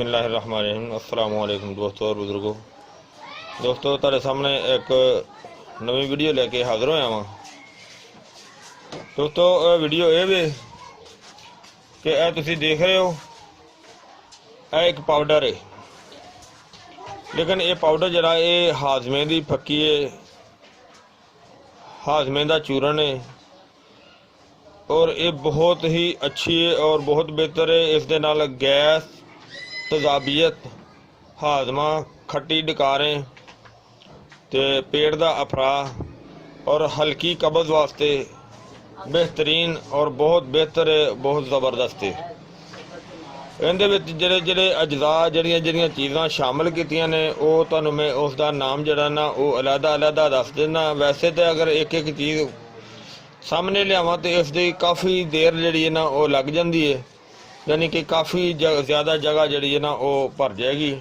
बिस्मिल्लाहिर्रहमानिर्रहीम। अस्सलाम वालेकुम दोस्तों और बुजुर्गों। दोस्तों तुहाडे सामने एक नवी वीडियो लेके हाज़र होया वां। दोस्तों वीडियो ये वे कि यह तुसीं देख रहे हो, यह एक पाउडर है, लेकिन ये पाउडर जरा ये हाजमे की फक्की है, हाजमे का चूरन है और ये बहुत ही अच्छी है और बहुत बेहतर है। इस दे नाल गैस, तेजाबियत, हाजमा, खट्टी डकारें ते पेट का अफरा और हल्की कब्ज़ वास्ते बेहतरीन और बहुत बेहतर है, बहुत ज़बरदस्त है। इहदे विच जिहड़े जिहड़े अजजा जिहड़ियां जिहड़ियां चीज़ां शामिल कीतियां ने वो तुहानूं मैं उसका नाम जिहड़ा ना वो अलहदा अलहदा दस देना। वैसे तो अगर एक एक चीज़ सामने लियावां तो इसकी काफ़ी देर जिहड़ी है ना वो लग जाती है, यानी कि काफ़ी ज़्यादा जगह जिहड़ी है ना वो भर जाएगी।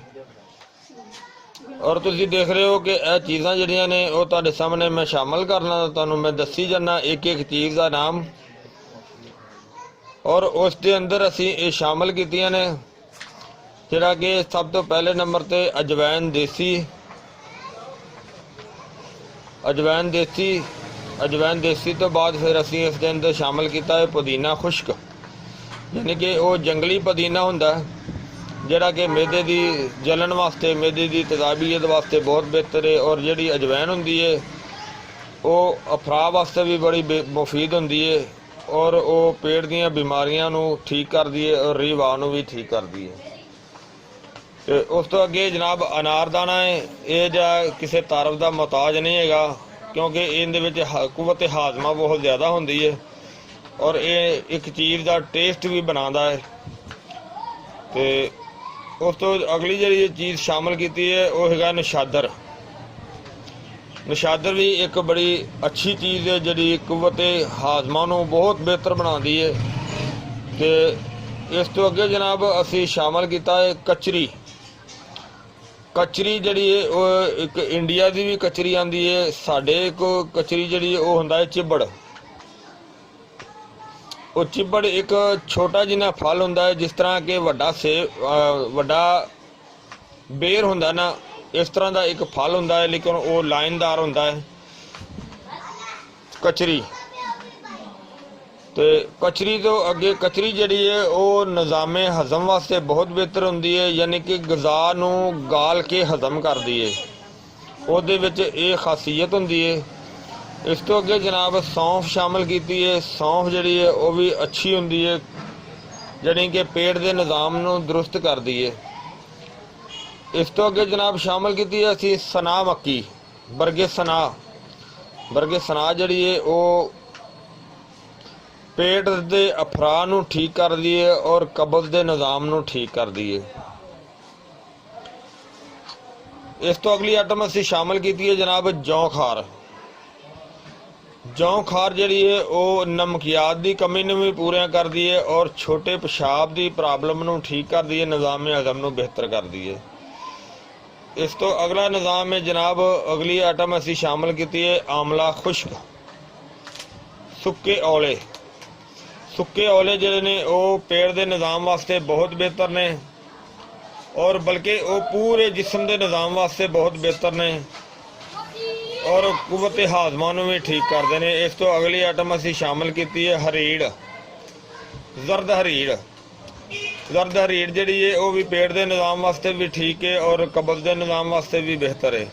और तुसीं देख रहे हो कि यह चीज़ां जिहड़ियां ने वो तुहाडे सामने मैं शामिल करना, तुहानूं मैं दसी जाना एक एक चीज़ का नाम। और उस दे अंदर असीं ये शामिल कीतियां ने जिहड़ा कि सब तो पहले नंबर ते अजवैन देसी तो बाद फिर असीं इस दे अंदर शामिल किया है पुदीना खुश्क, यानी कि वो जंगली पुदीना हुंदा जिहड़ा कि मैदे की जलन वास्ते, मैदे की तेजाबियत वास्ते बहुत बेहतर है। और जिहड़ी अजवैन हुंदी है वो अफरा वास्ते भी बड़ी मुफीद हुंदी है और वो पेट दीयां बीमारियां नूं ठीक करदी है और रीह बाह नूं भी ठीक करदी है। ते उस तो अगे जनाब अनारदाना है, ये जा किसी तारफ का मुहताज नहीं है क्योंकि इहदे विच कुव्वत हाजमा बहुत ज़्यादा होंदी है और ये एक चीज़ का टेस्ट भी बनाता है। तो उस तो अगली जी चीज़ शामिल की है वो है नशादर। नशादर भी एक बड़ी अच्छी चीज़ है जी कुव्वत हाजमा नूं बहुत बेहतर बनाती है। तो इस तो अगे जनाब असी शामिल किया है कचरी। कचरी जी है वो एक इंडिया की भी कचरी आती है, साढ़े को कचरी जी वो होंदा है चिबड़। वो चिबड़ एक छोटा जिन्ना फल होंदा है, जिस तरह के वड्डा बेर होंदा ना, इस तरह का एक फल होंदा है, लेकिन वो लाइनदार होंदा है कचरी। तो कचरी तो अगे कचरी जी है वो निज़ामे हज़म वास्ते बहुत बेहतर होंदी है, यानी कि गज़ा नूं गाल के हज़म करदी है, उहदे विच ये खासियत होंदी है। इस तो अगे जनाब सौंफ शामिल की है। सौंफ जी है वो भी अच्छी होंदी है, यानी कि पेट के निज़ाम नूं दुरुस्त करदी है। इस तो अगे जनाब शामिल की है असी सना मक्की, बरगे सना जी है वो पेट के अफरा नूं ठीक करदी है और कब्ज़ के निज़ाम नूं ठीक करदी है। इस तो अगली आइटम असी शामिल की है जनाब जौ खार जी है वो नमकियात की कमी नूं भी पूरा करदी है और छोटे पेशाब की प्रॉब्लम नूं ठीक करदी है, निज़ाम हज़म नूं बेहतर करदी है। इस तो अगला निज़ाम है जनाब अगली आइटम असी शामिल की है आमला खुश्क। सुक्के औले जिहड़े ने वो पेट के निज़ाम वास्ते बहुत बेहतर ने और बल्कि वो पूरे जिस्म के निज़ाम वास्ते बहुत बेहतर ने और कुव्वत हाजमा नूं भी ठीक करते हैं। इस तो अगली आइटम असी शामिल की है हरीड़, जर्द हरीड़ जी है वो भी पेट के निज़ाम वास्ते भी ठीक है और कब्ज़ के निज़ाम वास्ते भी बेहतर है।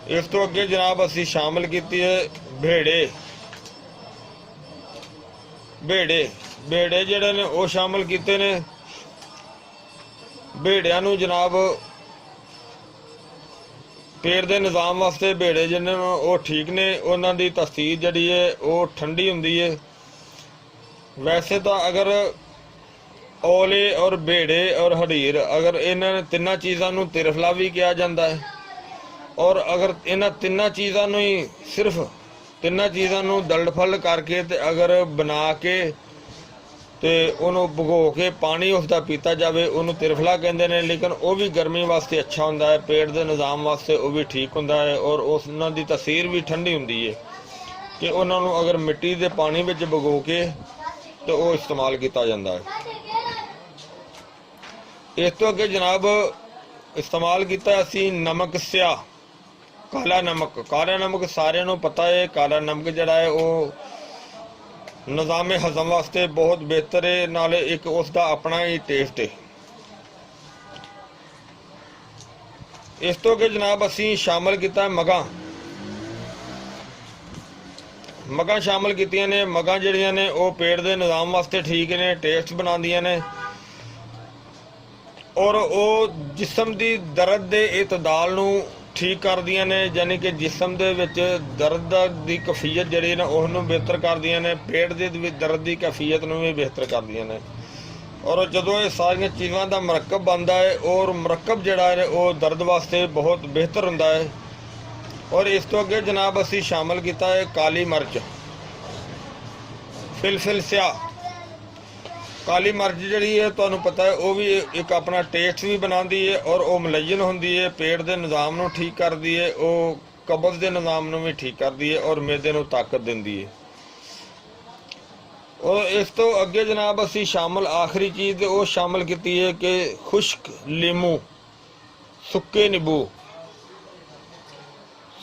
इस तो अगे जनाब असी शामिल की है भेड़े जिहड़े ने वो शामिल किए ने। भेड़िया नूं जनाब पेट के निज़ाम वास्ते भेड़े जिन्हें वो ठीक ने, उन्हां दी तसीर जिहड़ी है वो ठंडी हुंदी है। वैसे तो अगर औले और भेड़े और हरीर अगर इन्हां तिन्ना चीज़ां नूं तिरफला भी किया जाता है और अगर इन्हां तिन्ना चीज़ां नूं ही सिर्फ तिन्ना चीज़ां नूं दलफल करके ते अगर बना के ते उन्होंने भगो के पानी उसका पीता जाए उन्होंने तिरफला कहते हैं, लेकिन वो भी गर्मी वास्ते अच्छा होंदा है, पेट के निज़ाम वास्ते वो भी ठीक होंदा है और उन्हां दी तसीर भी ठंडी हुंदी है कि उन्होंने अगर मिट्टी के पानी में भगो के तो वो इस्तेमाल किया जाता है। ਇਸ ਤੋਂ ਅੱਗੇ ਜਨਾਬ ਇਸਤੇਮਾਲ ਕੀਤਾ ਅਸੀਂ ਨਮਕ ਸਿਆ, ਕਾਲਾ ਨਮਕ। ਕਾਲਾ ਨਮਕ ਸਾਰਿਆਂ ਨੂੰ ਪਤਾ ਹੈ, ਕਾਲਾ ਨਮਕ ਜਿਹੜਾ ਹੈ ਉਹ ਨਿਜ਼ਾਮੇ ਹਜ਼ਮ ਵਾਸਤੇ ਬਹੁਤ ਬਿਹਤਰ ਹੈ, ਨਾਲੇ ਇੱਕ ਉਸ ਦਾ ਆਪਣਾ ਹੀ ਟੇਸਟ ਹੈ। ਇਸ ਤੋਂ ਅੱਗੇ ਜਨਾਬ ਅਸੀਂ ਸ਼ਾਮਲ ਕੀਤਾ ਮਗਾਂ। ਮਗਾਂ ਸ਼ਾਮਲ ਕੀਤੀਆਂ ਨੇ। ਮਗਾਂ ਜਿਹੜੀਆਂ ਨੇ ਉਹ ਪੇਟ ਦੇ ਨਿਜ਼ਾਮ ਵਾਸਤੇ ਠੀਕ ਨੇ, ਟੇਸਟ ਬਣਾਉਂਦੀਆਂ ਨੇ ਔਰ ਉਹ ਜਿਸਮ ਦੀ ਦਰਦ ਦੇ ਇਤਦਾਲ ਨੂੰ ਠੀਕ ਕਰਦੀਆਂ ਨੇ, ਯਾਨੀ ਕਿ ਜਿਸਮ ਦੇ ਵਿੱਚ ਦਰਦ ਦੀ ਕੈਫੀਅਤ ਜਿਹੜੀ ਨਾ ਉਹਨੂੰ ਬਿਹਤਰ ਕਰਦੀਆਂ ਨੇ, ਪੇਟ ਦੇ ਦਰਦ ਦੀ ਕੈਫੀਅਤ ਨੂੰ ਵੀ ਬਿਹਤਰ ਕਰਦੀਆਂ ਨੇ। ਔਰ ਜਦੋਂ ਇਹ ਸਾਰੀਆਂ ਚੀਜ਼ਾਂ ਦਾ ਮਰਕਬ ਬਣਦਾ ਹੈ ਔਰ ਮਰਕਬ ਜਿਹੜਾ ਹੈ ਉਹ ਦਰਦ ਵਾਸਤੇ ਬਹੁਤ ਬਿਹਤਰ ਹੁੰਦਾ ਹੈ। ਔਰ ਇਸ ਤੋਂ ਅੱਗੇ ਜਨਾਬ ਅਸੀਂ ਸ਼ਾਮਲ ਕੀਤਾ ਹੈ ਕਾਲੀ ਮਿਰਚ, ਫਿਲਫਿਲ ਸਿਆ। ਕਾਲੀ ਮਿਰਚ ਜਿਹੜੀ ਹੈ ਤੁਹਾਨੂੰ ਪਤਾ ਹੈ ਉਹ ਵੀ ਇੱਕ ਆਪਣਾ ਟੇਸਟ ਵੀ ਬਣਾਉਂਦੀ ਹੈ ਔਰ ਉਹ ਮਲਯਨ ਹੁੰਦੀ ਹੈ, ਪੇਟ ਦੇ ਨਿਜ਼ਾਮ ਨੂੰ ਠੀਕ ਕਰਦੀ ਹੈ, ਉਹ ਕਬਜ਼ ਦੇ ਨਿਜ਼ਾਮ ਨੂੰ ਵੀ ਠੀਕ ਕਰਦੀ ਹੈ ਔਰ ਮੈਦੇ ਨੂੰ ਤਾਕਤ ਦਿੰਦੀ ਹੈ। ਔਰ ਇਸ ਤੋਂ ਅੱਗੇ ਜਨਾਬ ਅਸੀਂ ਸ਼ਾਮਲ ਆਖਰੀ ਚੀਜ਼ ਉਹ ਸ਼ਾਮਲ ਕੀਤੀ ਹੈ ਕਿ ਖੁਸ਼ਕ ਲੀਮੂ, ਸੁੱਕੇ ਨਿੰਬੂ।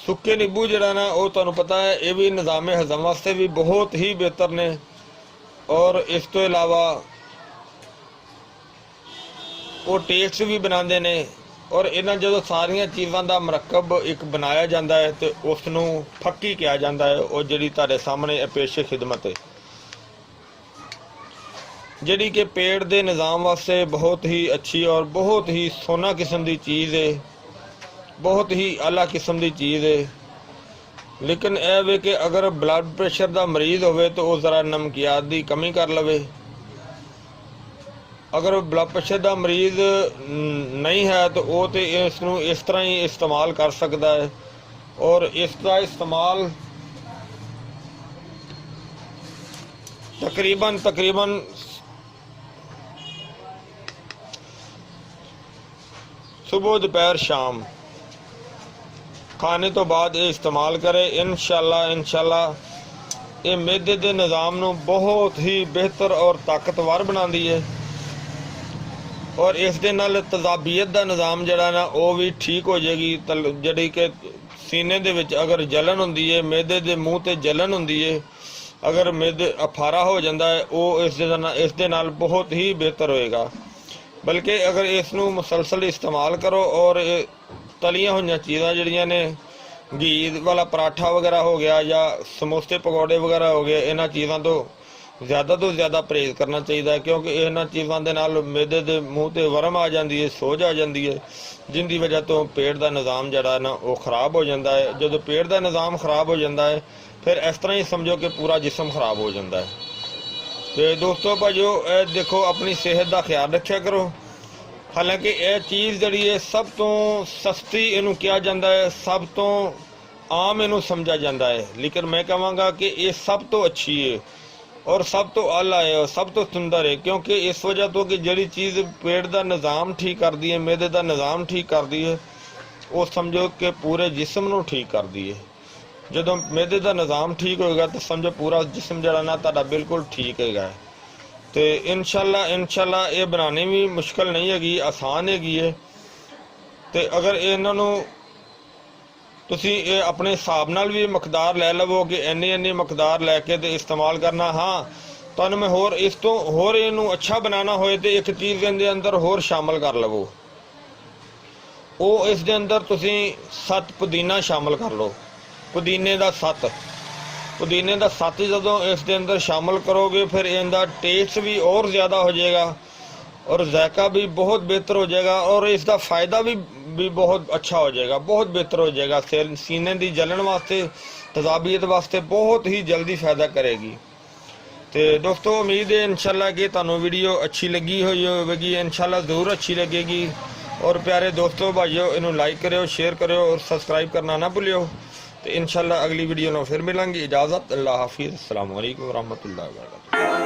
ਸੁੱਕੇ ਨਿੰਬੂ ਜਿਹੜਾ ਨਾ ਉਹ ਤੁਹਾਨੂੰ ਪਤਾ ਹੈ ਇਹ ਵੀ ਨਿਜ਼ਾਮੇ ਹਜ਼ਮ ਵਾਸਤੇ ਵੀ ਬਹੁਤ ਹੀ ਬਿਹਤਰ ਨੇ। ਔਰ ਇਸ ਤੋਂ ਇਲਾਵਾ ਉਹ ਟੇਸਟ ਵੀ ਬਣਾਉਂਦੇ ਨੇ। ਔਰ ਇਹਨਾਂ ਜਦੋਂ ਸਾਰੀਆਂ ਚੀਜ਼ਾਂ ਦਾ ਮਰਕਬ ਇੱਕ ਬਣਾਇਆ ਜਾਂਦਾ ਹੈ ਤੇ ਉਸ ਨੂੰ ਫੱਕੀ ਕਿਹਾ ਜਾਂਦਾ ਹੈ, ਉਹ ਜਿਹੜੀ ਤੁਹਾਡੇ ਸਾਹਮਣੇ ਪੇਸ਼ੇ ਖਿਦਮਤ ਹੈ, ਜਿਹੜੀ ਕਿ ਪੇਟ ਦੇ ਨਿਜ਼ਾਮ ਵਾਸਤੇ ਬਹੁਤ ਹੀ ਅੱਛੀ ਔਰ ਬਹੁਤ ਹੀ ਸੋਹਣਾ ਕਿਸਮ ਦੀ ਚੀਜ਼ ਹੈ, ਬਹੁਤ ਹੀ ਆਲਾ ਕਿਸਮ ਦੀ ਚੀਜ਼ ਹੈ। ਲੇਕਿਨ ਇਹ ਵੇ ਕਿ ਅਗਰ ਬਲੱਡ ਪ੍ਰੈਸ਼ਰ ਦਾ ਮਰੀਜ਼ ਹੋਵੇ ਤਾਂ ਉਹ ਜ਼ਰਾ ਨਮਕੀਆਤ ਦੀ ਕਮੀ ਕਰ ਲਵੇ। ਅਗਰ ਬਲੱਡ ਪ੍ਰੈਸ਼ਰ ਦਾ ਮਰੀਜ਼ ਨਹੀਂ ਹੈ ਤਾਂ ਉਹ ਤੇ ਇਸ ਨੂੰ ਇਸ ਤਰ੍ਹਾਂ ਹੀ ਇਸਤੇਮਾਲ ਕਰ ਸਕਦਾ ਹੈ। ਔਰ ਇਸ ਦਾ ਇਸਤੇਮਾਲ ਤਕਰੀਬਨ ਸੁਬਹ ਦੁਪਹਿਰ ਸ਼ਾਮ ਖਾਣੇ ਤੋਂ ਬਾਅਦ ਇਹ ਇਸਤੇਮਾਲ ਕਰੇ। ਇਨਸ਼ਾਅੱਲਾ ਇਹ ਮੈਦੇ ਦੇ ਨਿਜ਼ਾਮ ਨੂੰ ਬਹੁਤ ਹੀ ਬਿਹਤਰ ਔਰ ਤਾਕਤਵਰ ਬਣਾਉਂਦੀ ਹੈ ਔਰ ਇਸ ਦੇ ਨਾਲ ਤਜ਼ਾਬੀਅਤ ਦਾ ਨਿਜ਼ਾਮ ਜਿਹੜਾ ਨਾ ਉਹ ਵੀ ਠੀਕ ਹੋ ਜਾਏਗੀ। ਜਿਹੜੀ ਕਿ ਸੀਨੇ ਦੇ ਵਿੱਚ ਅਗਰ ਜਲਨ ਹੁੰਦੀ ਹੈ, ਮੈਦੇ ਦੇ ਮੂੰਹ ਤੇ ਜਲਨ ਹੁੰਦੀ ਹੈ, ਅਗਰ ਮੈਦੇ ਅਫਾਰਾ ਹੋ ਜਾਂਦਾ ਹੈ ਉਹ ਇਸ ਦੇ ਨਾਲ ਬਹੁਤ ਹੀ ਬਿਹਤਰ ਹੋਏਗਾ। ਬਲਕਿ ਅਗਰ ਇਸ ਨੂੰ ਮੁਸਲਸਲ ਇਸਤੇਮਾਲ ਕਰੋ ਔਰ ਤਲੀਆਂ ਹੋਈਆਂ ਚੀਜ਼ਾਂ ਜਿਹੜੀਆਂ ਨੇ, ਘੀ ਵਾਲਾ ਪਰਾਠਾ ਵਗੈਰਾ ਹੋ ਗਿਆ ਜਾਂ ਸਮੋਸੇ ਪਕੌੜੇ ਵਗੈਰਾ ਹੋ ਗਏ, ਇਹਨਾਂ ਚੀਜ਼ਾਂ ਤੋਂ ਜ਼ਿਆਦਾ ਪਰਹੇਜ਼ ਕਰਨਾ ਚਾਹੀਦਾ ਹੈ, ਕਿਉਂਕਿ ਇਹਨਾਂ ਚੀਜ਼ਾਂ ਦੇ ਨਾਲ ਮੈਦੇ ਦੇ ਮੂੰਹ ਤੇ ਵਰਮ ਆ ਜਾਂਦੀ ਹੈ, ਸੋਜ ਆ ਜਾਂਦੀ ਹੈ, ਜਿਸ ਦੀ ਵਜ੍ਹਾ ਤੋਂ ਪੇਟ ਦਾ ਨਿਜ਼ਾਮ ਜਿਹੜਾ ਨਾ ਉਹ ਖਰਾਬ ਹੋ ਜਾਂਦਾ ਹੈ। ਜਦੋਂ ਪੇਟ ਦਾ ਨਿਜ਼ਾਮ ਖਰਾਬ ਹੋ ਜਾਂਦਾ ਹੈ ਫਿਰ ਇਸ ਤਰ੍ਹਾਂ ਹੀ ਸਮਝੋ ਕਿ ਪੂਰਾ ਜਿਸਮ ਖਰਾਬ ਹੋ ਜਾਂਦਾ ਹੈ। ਤੇ ਦੋਸਤੋ ਭਾਈਓ ਇਹ ਦੇਖੋ ਆਪਣੀ ਸਿਹਤ ਦਾ ਖਿਆਲ ਰੱਖਿਆ ਕਰੋ। ਹਾਲਾਂਕਿ ਇਹ ਚੀਜ਼ ਜਿਹੜੀ ਹੈ ਸਭ ਤੋਂ ਸਸਤੀ ਇਹਨੂੰ ਕਿਹਾ ਜਾਂਦਾ ਹੈ, ਸਭ ਤੋਂ ਆਮ ਇਹਨੂੰ ਸਮਝਿਆ ਜਾਂਦਾ ਹੈ, ਲੇਕਿਨ ਮੈਂ ਕਹਾਂਗਾ ਕਿ ਇਹ ਸਭ ਤੋਂ ਅੱਛੀ ਹੈ ਔਰ ਸਭ ਤੋਂ ਆਲਾ ਹੈ ਔਰ ਸਭ ਤੋਂ ਸੁੰਦਰ ਹੈ। ਕਿਉਂਕਿ ਇਸ ਵਜ੍ਹਾ ਤੋਂ ਕਿ ਜਿਹੜੀ ਚੀਜ਼ ਪੇਟ ਦਾ ਨਿਜ਼ਾਮ ਠੀਕ ਕਰਦੀ ਹੈ, ਮੈਦੇ ਦਾ ਨਿਜ਼ਾਮ ਠੀਕ ਕਰਦੀ ਹੈ, ਉਹ ਸਮਝੋ ਕਿ ਪੂਰੇ ਜਿਸਮ ਨੂੰ ਠੀਕ ਕਰਦੀ ਹੈ। ਜਦੋਂ ਮੈਦੇ ਦਾ ਨਿਜ਼ਾਮ ਠੀਕ ਹੋਏਗਾ ਤਾਂ ਸਮਝੋ ਪੂਰਾ ਜਿਸਮ ਜਿਹੜਾ ਨਾ ਤੁਹਾਡਾ ਬਿਲਕੁਲ ਠੀਕ ਹੈਗਾ। ਤੇ ਇਨਸ਼ਾਅੱਲਾ ਇਹ ਬਣਾਉਣੀ ਵੀ ਮੁਸ਼ਕਲ ਨਹੀਂ ਹੈਗੀ, ਆਸਾਨ ਹੈਗੀ ਹੈ। ਤੇ ਅਗਰ ਇਹਨਾਂ ਨੂੰ ਤੁਸੀਂ ਇਹ ਆਪਣੇ ਹਿਸਾਬ ਨਾਲ ਵੀ ਮਕਦਾਰ ਲੈ ਲਵੋ ਕਿ ਇੰਨੀ ਮਕਦਾਰ ਲੈ ਕੇ ਤੇ ਇਸਤੇਮਾਲ ਕਰਨਾ। ਹਾਂ, ਤੁਹਾਨੂੰ ਮੈਂ ਇਸ ਤੋਂ ਹੋਰ ਇਹਨੂੰ ਅੱਛਾ ਬਣਾਉਣਾ ਹੋਏ ਤੇ ਇੱਕ ਚੀਜ਼ ਇਹਦੇ ਅੰਦਰ ਹੋਰ ਸ਼ਾਮਲ ਕਰ ਲਵੋ। ਉਹ ਇਸ ਦੇ ਅੰਦਰ ਤੁਸੀਂ 7 ਪੁਦੀਨਾ ਸ਼ਾਮਲ ਕਰ ਲਓ। ਪੁਦੀਨੇ ਦਾ 7 ਜਦੋਂ ਇਸ ਦੇ ਅੰਦਰ ਸ਼ਾਮਲ ਕਰੋਗੇ ਫਿਰ ਇਹਦਾ ਟੇਸਟ ਵੀ ਹੋਰ ਜ਼ਿਆਦਾ ਹੋ ਜਾਏਗਾ ਔਰ ਜ਼ਾਇਕਾ ਵੀ ਬਹੁਤ ਬਿਹਤਰ ਹੋ ਜਾਏਗਾ ਔਰ ਇਸ ਦਾ ਫਾਇਦਾ ਵੀ ਬਹੁਤ ਅੱਛਾ ਹੋ ਜਾਏਗਾ, ਬਹੁਤ ਬਿਹਤਰ ਹੋ ਜਾਏਗਾ। ਸੀਨੇ ਦੀ ਜਲਨ ਵਾਸਤੇ, ਤਜ਼ਾਬੀਅਤ ਵਾਸਤੇ ਬਹੁਤ ਹੀ ਜਲਦੀ ਫਾਇਦਾ ਕਰੇਗੀ। ਤੇ ਦੋਸਤੋ ਉਮੀਦ ਹੈ ਇਨਸ਼ਾਅੱਲਾ ਕਿ ਤੁਹਾਨੂੰ ਵੀਡੀਓ ਅੱਛੀ ਲੱਗੀ ਹੋਈ ਹੋਵੇਗੀ, ਇਨਸ਼ਾਅੱਲਾ ਜ਼ਰੂਰ ਅੱਛੀ ਲੱਗੇਗੀ। ਔਰ ਪਿਆਰੇ ਦੋਸਤੋ ਭਾਈਓ ਇਹਨੂੰ ਲਾਈਕ ਕਰਿਓ, ਸ਼ੇਅਰ ਕਰਿਓ ਔਰ ਸਬਸਕ੍ਰਾਈਬ ਕਰਨਾ ਨਾ ਭੁੱਲਿਓ। ਤੇ ਇਨਸ਼ਾਅੱਲਾ ਅਗਲੀ ਵੀਡੀਓ ਨਾਲ ਫਿਰ ਮਿਲਾਂਗੇ। ਇਜਾਜ਼ਤ, ਅੱਲਾਹ ਹਾਫਿਜ਼, अस्सलाम वालेकुम रहमतुल्लाहि व बरकातुहू।